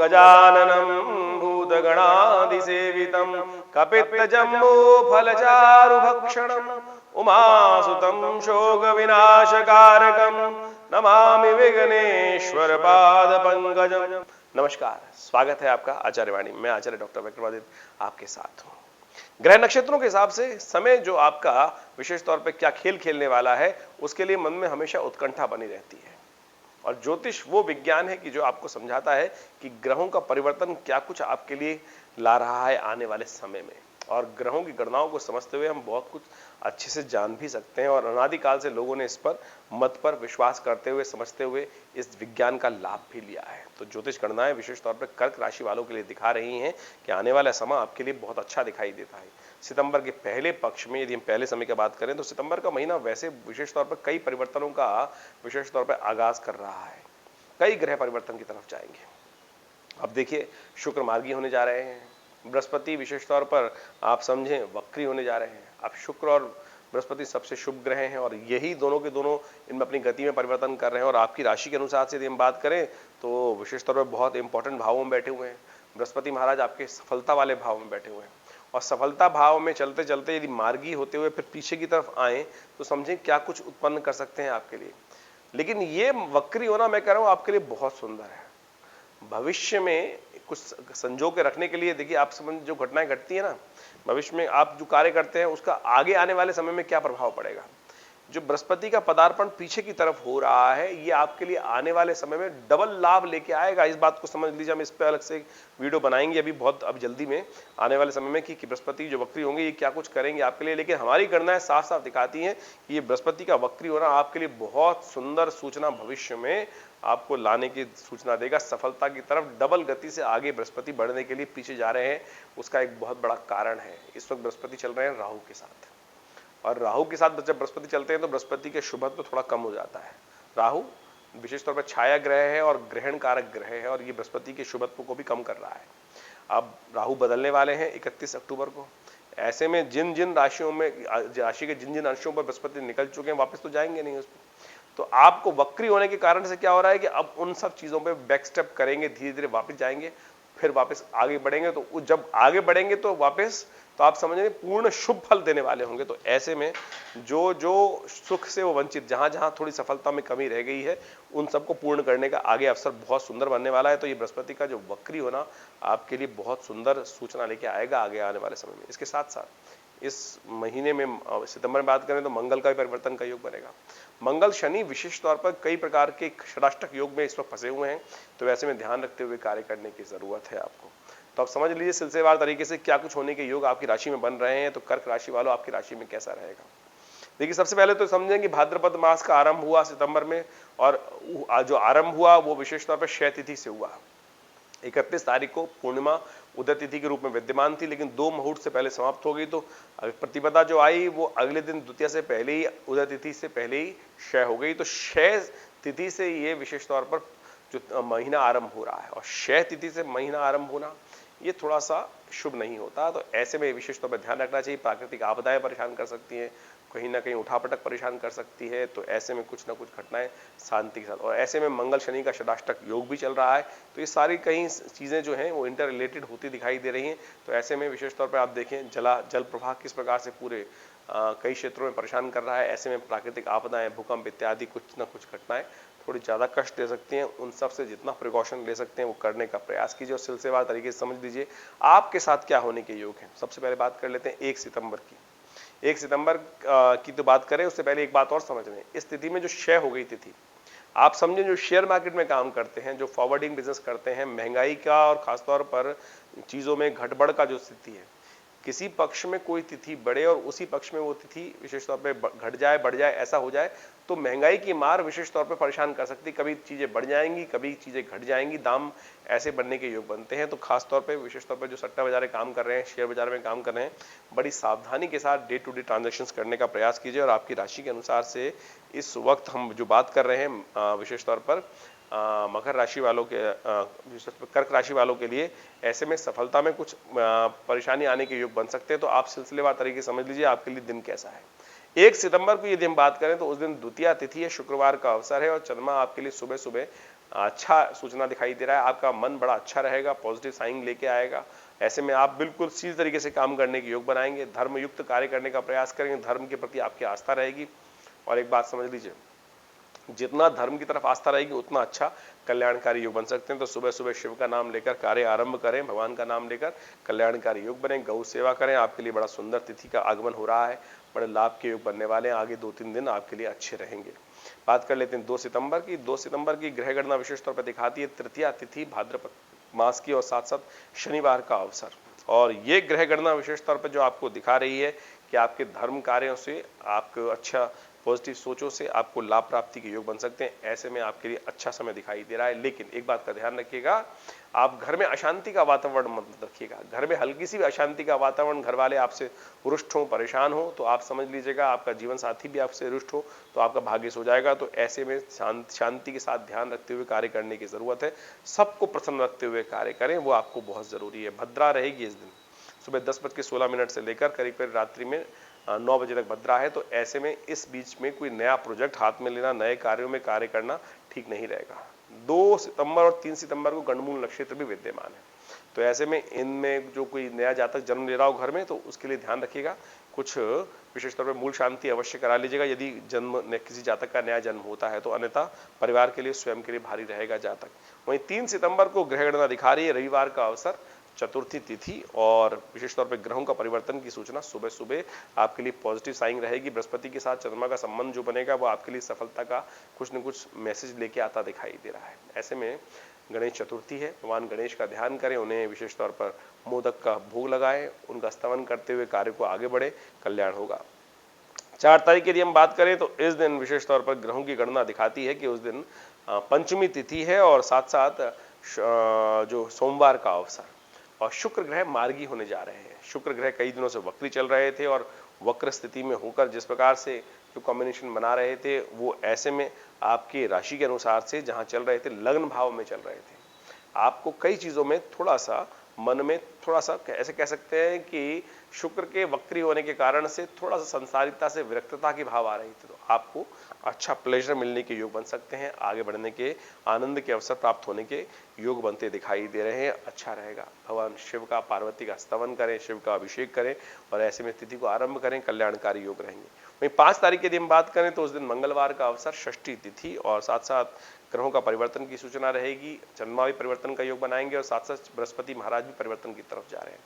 गजाननं भूतगणाधिसेवितं कपित्तजम्बूफलचारुभक्षणम् उमासुतं शोकविनाशकारकं नमामि विघ्नेश्वर पादपंकजम। नमस्कार, स्वागत है आपका आचार्यवाणी। मैं आचार्य डॉक्टर विक्रमादित्य आपके साथ हूँ। ग्रह नक्षत्रों के हिसाब से समय जो आपका विशेष तौर पे क्या खेल खेलने वाला है, उसके लिए मन में हमेशा उत्कंठा बनी रहती है। और ज्योतिष वो विज्ञान है कि जो आपको समझाता है कि ग्रहों का परिवर्तन क्या कुछ आपके लिए ला रहा है आने वाले समय में। और ग्रहों की गणनाओं को समझते हुए हम बहुत कुछ अच्छे से जान भी सकते हैं और अनादिकाल से लोगों ने इस पर मत पर विश्वास करते हुए समझते हुए इस विज्ञान का लाभ भी लिया है। तो ज्योतिष गणनाएं विशेष तौर पर कर्क राशि वालों के लिए दिखा रही हैं कि आने वाला समय आपके लिए बहुत अच्छा दिखाई देता है। सितंबर के पहले पक्ष में यदि हम पहले समय की बात करें तो सितंबर का महीना वैसे विशेष तौर पर कई परिवर्तनों का विशेष तौर पर आगाज कर रहा है। कई ग्रह परिवर्तन की तरफ जाएंगे। अब देखिए, शुक्र मार्गी होने जा रहे हैं, बृहस्पति विशेष तौर पर आप समझें वक्री होने जा रहे हैं। अब शुक्र और बृहस्पति सबसे शुभ ग्रह हैं और यही दोनों के दोनों इनमें अपनी गति में परिवर्तन कर रहे हैं। और आपकी राशि के अनुसार से यदि हम बात करें तो विशेष तौर पर बहुत इंपॉर्टेंट भावों में बैठे हुए हैं। बृहस्पति महाराज आपके सफलता वाले भाव में बैठे हुए हैं और सफलता भाव में चलते चलते यदि मार्गी होते हुए फिर पीछे की तरफ आए तो समझें क्या कुछ उत्पन्न कर सकते हैं आपके लिए। लेकिन ये वक्री होना, मैं कह रहा हूं, आपके लिए बहुत सुंदर है। भविष्य में कुछ संजो के रखने के लिए देखिए, आप समझ जो घटनाएं घटती है ना, भविष्य में आप जो कार्य करते हैं उसका आगे आने वाले समय में क्या प्रभाव पड़ेगा। जो बृहस्पति का पदार्पण पीछे की तरफ हो रहा है, ये आपके लिए आने वाले समय में डबल लाभ लेके आएगा। इस बात को समझ लीजिए। हम इस पे अलग से एक वीडियो बनाएंगे अब जल्दी में आने वाले समय में कि बृहस्पति जो वक्री होंगे ये क्या कुछ करेंगे आपके लिए। लेकिन हमारी गणनाएं साफ साफ दिखाती हैं कि ये बृहस्पति का वक्री होना आपके लिए बहुत सुंदर सूचना भविष्य में आपको लाने की सूचना देगा। सफलता की तरफ डबल गति से आगे बृहस्पति बढ़ने के लिए पीछे जा रहे हैं, उसका एक बहुत बड़ा कारण है इस वक्त बृहस्पति चल रहे हैं राहु के साथ। और राहु के साथ जब बृहस्पति चलते हैं तो बृहस्पति के शुभत्व थोड़ा कम हो जाता है। राहु विशेष तौर पर छाया ग्रह है और ग्रहण कारक ग्रह है और ये बृहस्पति के शुभत्व को भी कम कर रहा है। अब राहु बदलने वाले हैं 31 अक्टूबर को। ऐसे में जिन जिन राशियों में राशि के जिन जिन अंशों पर बृहस्पति निकल चुके हैं वापस तो जाएंगे नहीं उस पर। तो आपको वक्री होने के कारण से क्या हो रहा है कि अब उन सब चीजों पे बैक स्टेप करेंगे, धीरे धीरे वापस जाएंगे, फिर वापस आगे बढ़ेंगे। तो जब आगे बढ़ेंगे तो वापस तो आप समझेंगे पूर्ण शुभ फल देने वाले होंगे। तो ऐसे में जो जो सुख से वो वंचित, जहां जहां थोड़ी सफलता में कमी रह गई है, उन सबको पूर्ण करने का आगे अवसर बहुत सुंदर बनने वाला है। तो ये बृहस्पति का जो वक्री होना आपके लिए बहुत सुंदर सूचना लेके आएगा आगे आने वाले समय में। इसके साथ साथ इस महीने में सितंबर में बात करें तो मंगल का भी परिवर्तन का योग बनेगा। मंगल शनि विशेष तौर पर कई प्रकार के षडाष्टक योग में इस वक्त फंसे हुए हैं, तो ऐसे में ध्यान रखते हुए कार्य करने की जरूरत है आपको। तो आप समझ लीजिए सिलसिलेवार तरीके से क्या कुछ होने के योग आपकी राशि में बन रहे हैं। तो कर्क राशि वालों, आपकी राशि में कैसा रहेगा। देखिए, सबसे पहले तो समझें कि भाद्रपद मास का आरंभ हुआ सितंबर में और जो आरंभ हुआ वो विशेष तौर पर क्षय तिथि से हुआ। 31 तारीख को पूर्णिमा उदय तिथि के रूप में विद्यमान थी, लेकिन 2 मुहूर्त से पहले समाप्त हो गई। तो प्रतिपदा जो आई वो अगले दिन द्वितीया से पहले ही, उदय तिथि से पहले ही क्षय हो गई। तो क्षय तिथि से ये विशेष तौर पर जो महीना आरंभ हो रहा है, और क्षय तिथि से महीना आरंभ होना ये थोड़ा सा शुभ नहीं होता। तो ऐसे में विशेष तौर पर ध्यान रखना चाहिए। प्राकृतिक आपदाएं परेशान कर सकती हैं, कहीं ना कहीं उठापटक परेशान कर सकती है। तो ऐसे में कुछ ना कुछ घटनाएं शांति के साथ, और ऐसे में मंगल शनि का षडाष्टक योग भी चल रहा है। तो ये सारी कई चीजें जो हैं वो इंटर रिलेटेड होती दिखाई दे रही हैं। तो ऐसे में विशेष तौर पर आप देखें जल प्रवाह किस प्रकार से पूरे कई क्षेत्रों में परेशान कर रहा है। ऐसे में प्राकृतिक आपदाएं, भूकंप इत्यादि कुछ ना कुछ घटनाएं थोड़ी ज्यादा कष्ट दे सकती हैं। उन सब से जितना प्रिकॉशन ले सकते हैं वो करने का प्रयास कीजिए और सिलसिलेवार तरीके से समझ लीजिए आपके साथ क्या होने के योग हैं। सबसे पहले बात कर लेते हैं 1 सितंबर की। 1 सितंबर की तो बात करें उससे पहले एक बात और समझ लें। इस तिथि में जो क्षय हो गई तिथि, आप समझें जो शेयर मार्केट में काम करते हैं, जो फॉरवर्डिंग बिजनेस करते हैं, महंगाई का और खासतौर पर चीजों में घटबढ़ का जो स्थिति है, किसी पक्ष में कोई तिथि बढ़े और उसी पक्ष में वो तिथि विशेष तौर पे घट जाए, बढ़ जाए, ऐसा हो जाए तो महंगाई की मार विशेष तौर पे परेशान कर सकती है। कभी चीजें बढ़ जाएंगी, कभी चीजें घट जाएंगी, दाम ऐसे बढ़ने के योग बनते हैं। तो खास तौर पे विशेष तौर पे जो सट्टा बाजार में काम कर रहे हैं, शेयर बाजार में काम कर रहे हैं, बड़ी सावधानी के साथ डे टू डे ट्रांजेक्शन्स करने का प्रयास कीजिए। और आपकी राशि के अनुसार से इस वक्त हम जो बात कर रहे हैं विशेष तौर पर मकर राशि वालों के, कर्क राशि वालों के लिए ऐसे में सफलता में कुछ परेशानी आने के योग बन सकते हैं। तो आप सिलसिलेवार तरीके समझ लीजिए आपके लिए दिन कैसा है। 1 सितंबर को यदि हम बात करें तो उस दिन द्वितीया तिथि है, शुक्रवार का अवसर है और चंद्रमा आपके लिए सुबह सुबह अच्छा सूचना दिखाई दे रहा है। आपका मन बड़ा अच्छा रहेगा, पॉजिटिव साइन लेके आएगा। ऐसे में आप बिल्कुल सीधे तरीके से काम करने के योग बनाएंगे, धर्मयुक्त कार्य करने का प्रयास करेंगे, धर्म के प्रति आपकी आस्था रहेगी। और एक बात समझ लीजिए, जितना धर्म की तरफ आस्था रहेगी उतना अच्छा कल्याणकारी योग बन सकते हैं। तो सुबह सुबह शिव का नाम लेकर कार्य आरंभ करें, भगवान का नाम लेकर कल्याणकारी योग बने, गौ सेवा करें। आपके लिए बड़ा सुंदर तिथि का आगमन हो रहा है, बड़े लाभ के योग बनने वाले हैं। आगे 2-3 दिन आपके लिए अच्छे रहेंगे। बात कर लेते हैं 2 सितंबर की। 2 सितंबर की ग्रह गणना विशेष तौर पर दिखाती है तृतीया तिथि भाद्रपद मास की और साथ साथ शनिवार का अवसर। और ये ग्रह गणना विशेष तौर पर जो आपको दिखा रही है कि आपके धर्म कार्यों से, आपको अच्छा पॉजिटिव सोचों से आपको लाभ प्राप्ति के योग बन सकते हैं। ऐसे में आपके लिए अच्छा समय दिखाई दे रहा है। लेकिन एक बात का ध्यान रखिएगा, आप घर में अशांति का वातावरण मत रखिएगा। घर में हल्की सी भी अशांति का वातावरण, घर वाले आपसे रुष्ट हो, परेशान हो, तो आप समझ लीजिएगा आपका जीवन साथी भी आपसे रुष्ट हो तो आपका भाग्य सो जाएगा। तो ऐसे में शांति के साथ ध्यान रखते हुए कार्य करने की जरूरत है। सबको प्रसन्न रखते हुए कार्य करें, वो आपको बहुत जरूरी है। भद्रा रहेगी इस दिन, सुबह 10:16 से लेकर करीब करीब रात्रि में 9 बजे तक भद्रा है। तो ऐसे में इस बीच में कोई नया प्रोजेक्ट हाथ में लेना, नए कार्यों में कार्य करना ठीक नहीं रहेगा। 2 सितंबर और 3 सितंबर को गंडमूल नक्षत्र भी विद्यमान है। तो ऐसे में इनमें जो कोई नया जातक जन्म ले रहा हो घर में, तो उसके लिए ध्यान रखिएगा, कुछ विशेष तौर पर मूल शांति अवश्य करा लीजिएगा यदि किसी जातक का नया जन्म होता है तो, अन्यथा परिवार के लिए, स्वयं के लिए भारी रहेगा जातक। वहीं 3 सितंबर को ग्रह गणना दिखा रही है रविवार का अवसर, चतुर्थी तिथि और विशेष तौर पर ग्रहों का परिवर्तन की सूचना सुबह सुबह आपके लिए पॉजिटिव साइन रहेगी। बृहस्पति के साथ चंद्रमा का संबंध जो बनेगा वो आपके लिए सफलता का कुछ न कुछ मैसेज लेके आता दिखाई दे रहा है। ऐसे में गणेश चतुर्थी है, भगवान गणेश का ध्यान करें, उन्हें विशेष तौर पर मोदक का भोग लगाएं, उनका स्तवन करते हुए कार्य को आगे बढ़े, कल्याण होगा। 4 तारीख की यदि हम बात करें तो इस दिन विशेष तौर पर ग्रहों की गणना दिखाती है कि उस दिन पंचमी तिथि है और साथ साथ जो सोमवार का अवसर, और शुक्र ग्रह मार्गी होने जा रहे हैं। शुक्र ग्रह कई दिनों से वक्री चल रहे थे और वक्र स्थिति में होकर जिस प्रकार से जो कॉम्बिनेशन बना रहे थे वो ऐसे में आपके राशि के अनुसार से जहां चल रहे थे, लग्न भाव में चल रहे थे, आपको कई चीजों में थोड़ा सा मन में थोड़ा सा ऐसे कह सकते हैं कि शुक्र के वक्री होने के कारण से थोड़ा सा संसारिकता से विरक्तता की भाव आ रही थी। तो आपको अच्छा प्लेजर मिलने के योग बन सकते हैं, आगे बढ़ने के, आनंद के अवसर प्राप्त होने के योग बनते दिखाई दे रहे हैं। अच्छा रहेगा। भगवान शिव का, पार्वती का स्तवन करें, शिव का अभिषेक करें और ऐसे में तिथि को आरंभ करें, कल्याणकारी योग रहेंगे। वहीं 5 तारीख की यदि हम बात करें तो उस दिन मंगलवार का अवसर, षष्ठी तिथि और साथ साथ ग्रहों का परिवर्तन की सूचना रहेगी। चंद्रमा भी परिवर्तन का योग बनाएंगे और साथ साथ बृहस्पति महाराज भी परिवर्तन की तरफ जा रहे हैं।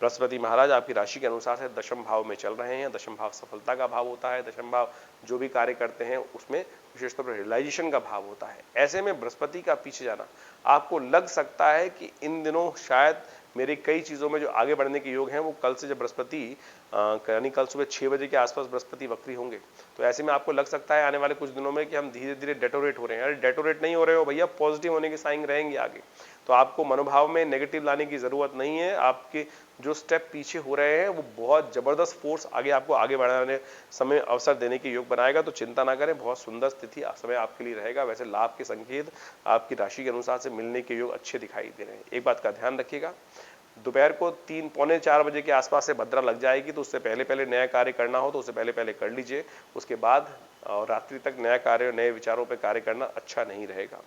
बृहस्पति महाराज आपकी राशि के अनुसार से दशम भाव में चल रहे हैं। दशम भाव सफलता का भाव होता है। दशम भाव जो भी कार्य करते हैं उसमें विशेष तौर पर रियलाइजेशन का भाव होता है। ऐसे में बृहस्पति का पीछे जाना, आपको लग सकता है कि इन दिनों शायद मेरे कई चीजों में जो आगे बढ़ने के योग हैं वो कल से, जब बृहस्पति यानी कल सुबह 6 बजे के आसपास बृहस्पति वक्री होंगे, तो ऐसे में आपको लग सकता है आने वाले कुछ दिनों में कि हम धीरे धीरे डेटोरेट हो रहे हैं। अरे डेटोरेट नहीं हो रहे हो भैया, पॉजिटिव होने के साइन रहेंगे आगे। तो आपको मनोभाव में नेगेटिव लाने की जरूरत नहीं है। आपके जो स्टेप पीछे हो रहे हैं वो बहुत जबरदस्त फोर्स आगे आपको आगे बढ़ाने समय अवसर देने के योग बनाएगा। तो चिंता ना करें, बहुत सुंदर स्थिति समय आपके लिए रहेगा। वैसे लाभ के संकेत आपकी राशि के अनुसार से मिलने के योग अच्छे दिखाई दे रहे हैं। एक बात का ध्यान रखिएगा, दोपहर को 3 पौने 4 बजे के आसपास से भद्रा लग जाएगी, तो उससे पहले पहले नया कार्य करना हो तो उससे पहले पहले कर लीजिए। उसके बाद और रात्रि तक नया कार्य, नए विचारों पर कार्य करना अच्छा नहीं रहेगा।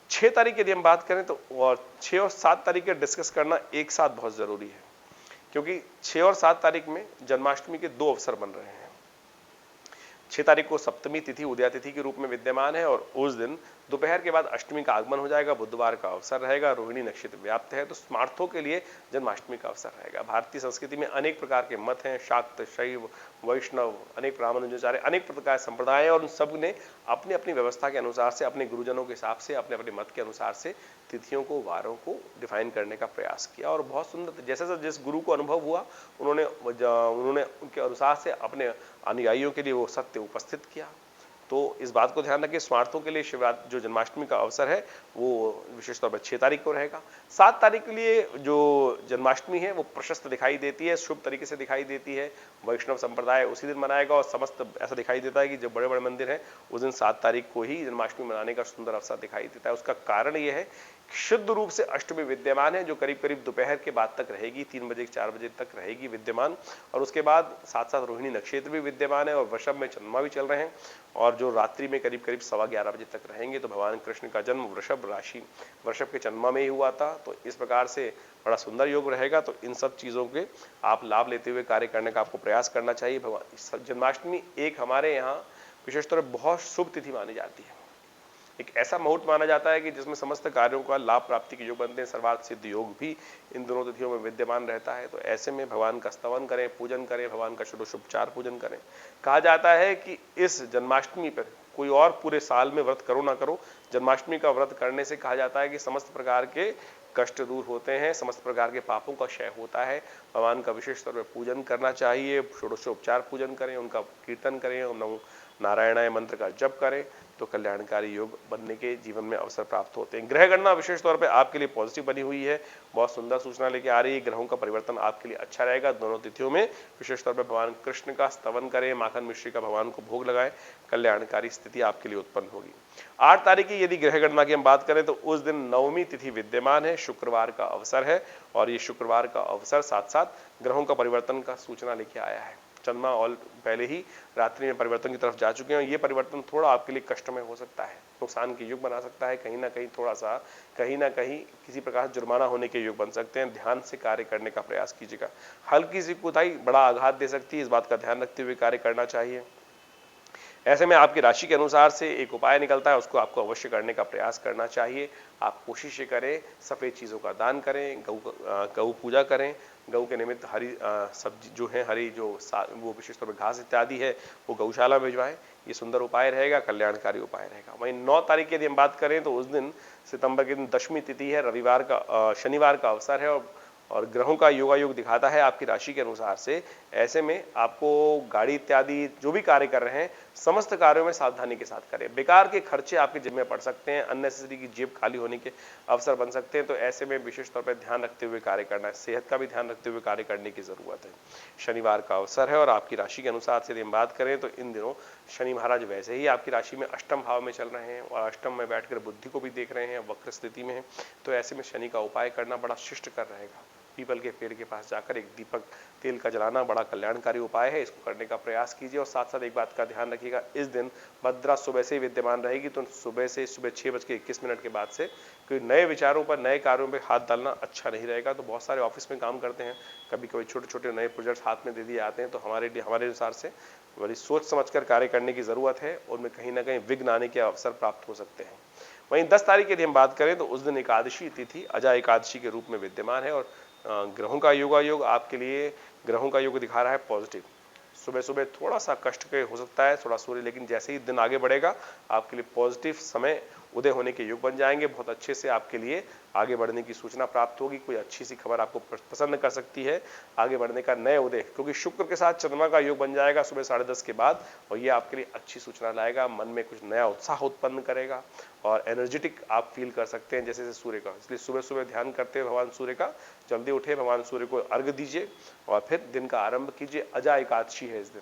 6 तारीख यदि हम बात करें तो, और 6 और 7 तारीख के डिस्कस करना एक साथ बहुत जरूरी है, क्योंकि 6 और 7 तारीख में जन्माष्टमी के 2 अवसर बन रहे हैं। 6 तारीख को सप्तमी तिथि उदया तिथि के रूप में विद्यमान है और उस दिन दोपहर के बाद अष्टमी का आगमन हो जाएगा। बुधवार का अवसर रहेगा, रोहिणी नक्षत्र व्याप्त है, तो स्मार्थों के लिए जन्माष्टमी का अवसर रहेगा। भारतीय संस्कृति में अनेक प्रकार के मत हैं, शाक्त, शैव, वैष्णव, अनेक ब्राह्मणाचार्य, अनेक प्रकार संप्रदाय हैं और उन सब ने अपनी अपनी व्यवस्था के अनुसार से, अपने गुरुजनों के हिसाब से, अपने अपने मत के अनुसार से तिथियों को, वारों को डिफाइन करने का प्रयास किया और बहुत सुंदर, जैसे जिस गुरु को अनुभव हुआ उन्होंने उनके अनुसार से अपने अनुयायियों के लिए वो सत्य उपस्थित किया। तो इस बात को ध्यान रखिए, स्वार्थों के लिए शिवरात्रि जो जन्माष्टमी का अवसर है वो विशेष तौर पर 6 तारीख को रहेगा। 7 तारीख के लिए जो जन्माष्टमी है वो प्रशस्त दिखाई देती है, शुभ तरीके से दिखाई देती है। वैष्णव संप्रदाय उसी दिन मनाएगा और समस्त ऐसा दिखाई देता है कि जो बड़े बड़े मंदिर हैं उस दिन 7 तारीख को ही जन्माष्टमी मनाने का सुंदर अवसर दिखाई देता है। उसका कारण ये है शुद्ध रूप से अष्टमी विद्यमान है, जो करीब करीब दोपहर के बाद तक रहेगी, 3 बजे 4 बजे तक रहेगी विद्यमान। और उसके बाद साथ साथ रोहिणी नक्षत्र भी विद्यमान है और वृषभ में चंद्रमा भी चल रहे हैं और और जो रात्रि में करीब करीब 11:15 बजे तक रहेंगे। तो भगवान कृष्ण का जन्म वृषभ राशि, वृषभ के चंद्रमा में ही हुआ था। तो इस प्रकार से बड़ा सुंदर योग रहेगा। तो इन सब चीज़ों के आप लाभ लेते हुए कार्य करने का आपको प्रयास करना चाहिए। भगवान जन्माष्टमी एक हमारे यहाँ विशेष तौर पर बहुत शुभ तिथि मानी जाती है। एक ऐसा मुहूर्त माना जाता है कि जिसमें समस्त कार्यों का लाभ प्राप्ति के योग बनते हैं। सर्वार्थ सिद्ध योग भी इन दोनों तिथियों में विद्यमान रहता है। तो ऐसे में भगवान का स्तवन करें, पूजन करें, भगवान का षोडशोपचार पूजन करें। कहा जाता है कि इस जन्माष्टमी पर कोई और पूरे साल में व्रत करो ना करो, जन्माष्टमी का व्रत करने से कहा जाता है कि समस्त प्रकार के कष्ट दूर होते हैं, समस्त प्रकार के पापों का क्षय होता है। भगवान का विशेष तौर पर पूजन करना चाहिए, षोडशोपचार पूजन करें, उनका कीर्तन करें, ओम नमो नारायणाय मंत्र का जप करें। तो कल्याणकारी योग बनने के जीवन में अवसर प्राप्त होते हैं। ग्रह गणना विशेष तौर पे आपके लिए पॉजिटिव बनी हुई है, बहुत सुंदर सूचना लेके आ रही है। ग्रहों का परिवर्तन आपके लिए अच्छा रहेगा। दोनों तिथियों में विशेष तौर पे भगवान कृष्ण का स्तवन करें, माखन मिश्री का भगवान को भोग लगाएं, कल्याणकारी स्थिति आपके लिए उत्पन्न होगी। 8 तारीख की यदि ग्रह गणना की हम बात करें तो उस दिन नवमी तिथि विद्यमान है, शुक्रवार का अवसर है। और ये शुक्रवार का अवसर साथ साथ ग्रहों का परिवर्तन का सूचना लेके आया है। चंद्रमा और पहले ही रात्रि में परिवर्तन की तरफ जा चुके हैं। ये परिवर्तन थोड़ा आपके लिए कष्टमय हो सकता है, नुकसान के युग बना सकता है, कहीं ना कहीं थोड़ा सा कहीं ना कहीं किसी प्रकार जुर्माना होने के युग बन सकते हैं। ध्यान से कार्य करने का प्रयास कीजिएगा। हल्की सी कोताही बड़ा आघात दे सकती है, इस बात का ध्यान रखते हुए कार्य करना चाहिए। ऐसे में आपकी राशि के अनुसार से एक उपाय निकलता है, उसको आपको अवश्य करने का प्रयास करना चाहिए। आप कोशिश करें, सफ़ेद चीज़ों का दान करें, गऊ पूजा करें, गऊ के निमित्त हरी सब्जी जो है, हरी जो वो विशेष तौर पर घास इत्यादि है वो गौशाला भिजवाएं। ये सुंदर उपाय रहेगा, कल्याणकारी उपाय रहेगा। वहीं 9 तारीख की यदि हम बात करें तो उस दिन सितंबर के दिन दशमी तिथि है, रविवार का शनिवार का अवसर है और ग्रहों का योगायोग दिखाता है आपकी राशि के अनुसार से। ऐसे में आपको गाड़ी इत्यादि जो भी कार्य कर रहे हैं, समस्त कार्यों में सावधानी के साथ करें। बेकार के खर्चे आपके जेब में पड़ सकते हैं, अननेसेसरी की जेब खाली होने के अवसर बन सकते हैं। तो ऐसे में विशेष तौर पर ध्यान रखते हुए कार्य करना है, सेहत का भी ध्यान रखते हुए कार्य करने की जरूरत है। शनिवार का अवसर है और आपकी राशि के अनुसार से यदि हम बात करें तो इन दिनों शनि महाराज वैसे ही आपकी राशि में अष्टम भाव में चल रहे हैं और अष्टम में बैठकर बुद्धि को भी देख रहे हैं, वक्र स्थिति में है। तो ऐसे में शनि का उपाय करना बड़ा शिष्ट कर रहेगा। पीपल के पेड़ के पास जाकर एक दीपक तेल का जलाना बड़ा कल्याणकारी उपाय है, इसको करने का प्रयास कीजिए। और साथ साथ एक बात का ध्यान रखिएगा, इस दिन भद्रा सुबह से ही विद्यमान रहेगी। तो सुबह 6:21 के बाद से कोई नए विचारों पर, नए कार्यों पर हाथ डालना अच्छा नहीं रहेगा। तो बहुत सारे ऑफिस में काम करते हैं, कभी कभी छोटे छोटे नए प्रोजेक्ट्स हाथ में दे दिए आते हैं, तो हमारे अनुसार से बड़ी सोच समझकर कार्य करने की जरूरत है। उनमें कहीं ना कहीं विघ्न आने के अवसर प्राप्त हो सकते हैं। वहीं 10 तारीख की यदि हम बात करें तो उस दिन एकादशी तिथि अजा एकादशी के रूप में विद्यमान है और ग्रहों का योगायोग आपके लिए, ग्रहों का योग दिखा रहा है पॉजिटिव। सुबह सुबह थोड़ा सा कष्ट के हो सकता है, थोड़ा सूर्य, लेकिन जैसे ही दिन आगे बढ़ेगा आपके लिए पॉजिटिव समय उदय होने के योग बन जाएंगे। बहुत अच्छे से आपके लिए आगे बढ़ने की सूचना प्राप्त होगी। कोई अच्छी सी खबर आपको प्रसन्न कर सकती है, आगे बढ़ने का नए उदय, क्योंकि शुक्र के साथ चंद्रमा का योग बन जाएगा सुबह 10:30 के बाद और ये आपके लिए अच्छी सूचना लाएगा। मन में कुछ नया उत्साह उत्पन्न करेगा और एनर्जेटिक आप फील कर सकते हैं जैसे सूर्य का। इसलिए सुबह सुबह ध्यान करते हैं भगवान सूर्य का, जल्दी उठे, भगवान सूर्य को अर्घ्य दीजिए और फिर दिन का आरंभ कीजिए। अजा एकादशी है इस दिन।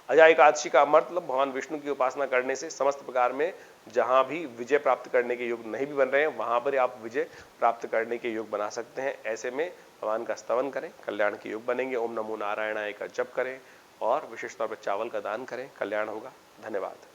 अजा एकादशी का मतलब भगवान विष्णु की उपासना करने से समस्त प्रकार में जहां भी विजय प्राप्त करने के योग नहीं भी बन रहे हैं, वहां पर आप विजय प्राप्त करने के योग बना सकते हैं। ऐसे में भगवान का स्तवन करें, कल्याण के योग बनेंगे। ओम नमो नारायणाय का जप करें और विशेष तौर पर चावल का दान करें, कल्याण होगा। धन्यवाद।